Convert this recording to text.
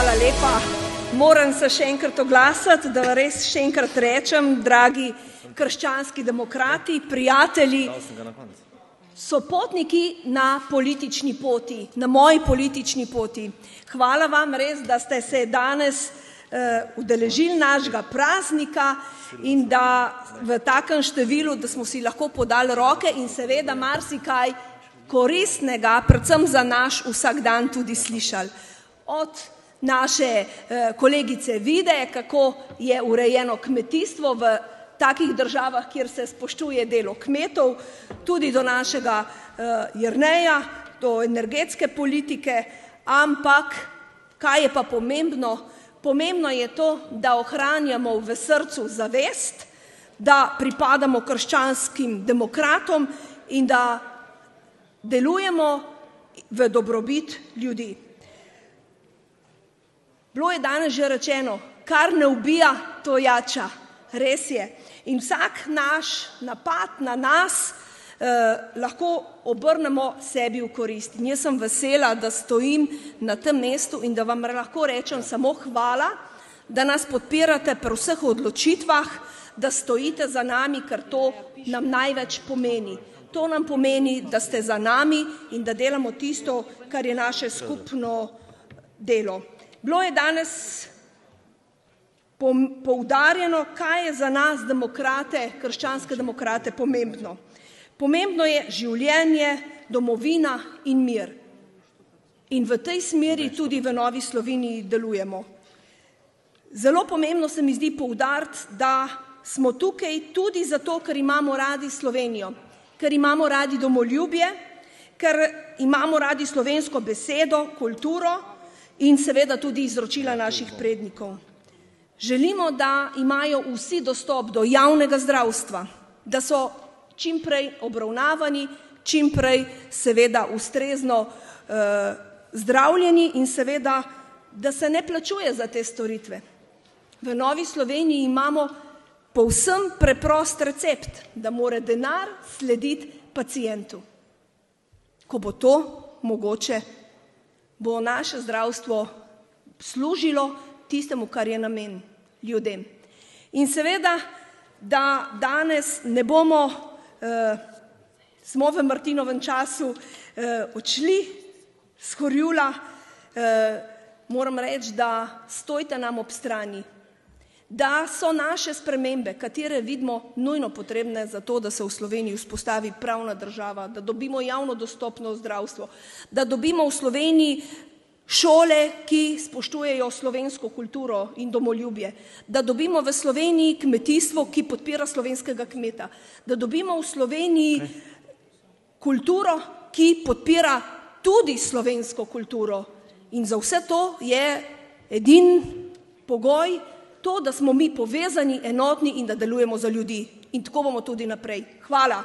Hvala lepa. Moram se še enkrat oglasiti, da res še enkrat rečem, dragi krščanski demokrati, prijatelji, sopotniki na politični poti, na moji politični poti. Hvala vam res, da ste se danes udeležili našega praznika in da v takem številu, da smo si lahko podali roke in seveda marsikaj koristnega, predvsem za naš vsakdan tudi slišali. Od naše kolegice Vide, kako je urejeno kmetijstvo v takih državah, kjer se spoštuje delo kmetov, tudi do našega Jerneja, do energetske politike, ampak kaj je pa pomembno? Pomembno je to, da ohranjamo v srcu zavest, da pripadamo krščanskim demokratom in da delujemo v dobrobit ljudi. Bilo je danes že rečeno, kar ne ubija, to jača. Res je. In vsak naš napad na nas lahko obrnemo sebi v korist. In jaz sem vesela, da stojim na tem mestu in da vam lahko rečem samo hvala, da nas podpirate pri vseh odločitvah, da stojite za nami, ker to nam največ pomeni. To nam pomeni, da ste za nami in da delamo tisto, kar je naše skupno delo. Bilo je danes poudarjeno, kaj je za nas demokrate, krščanske demokrate pomembno. Pomembno je življenje, domovina in mir. In v tej smeri tudi v Novi Sloveniji delujemo. Zelo pomembno se mi zdi poudariti, da smo tukaj tudi zato, ker imamo radi Slovenijo, ker imamo radi domoljubje, ker imamo radi slovensko besedo, kulturo in seveda tudi izročila naših prednikov. Želimo, da imajo vsi dostop do javnega zdravstva, da so čim prej obravnavani, čim prej seveda ustrezno zdravljeni in seveda, da se ne plačuje za te storitve. V Novi Sloveniji imamo povsem preprost recept, da mora denar slediti pacientu. Ko bo to mogoče, bo naše zdravstvo služilo tistemu, kar je namen, ljudem. In seveda, da danes ne bomo, smo v Martinovem času odšli s Horjula, moram reči, da stojite nam ob strani, da so naše spremembe, katere vidimo nujno potrebne za to, da se v Sloveniji vzpostavi pravna država, da dobimo javno dostopno zdravstvo, da dobimo v Sloveniji šole, ki spoštujejo slovensko kulturo in domoljubje, da dobimo v Sloveniji kmetijstvo, ki podpira slovenskega kmeta, da dobimo v Sloveniji kulturo, ki podpira tudi slovensko kulturo. In za vse to je edin pogoj to, da smo mi povezani, enotni in da delujemo za ljudi. In tako bomo tudi naprej. Hvala.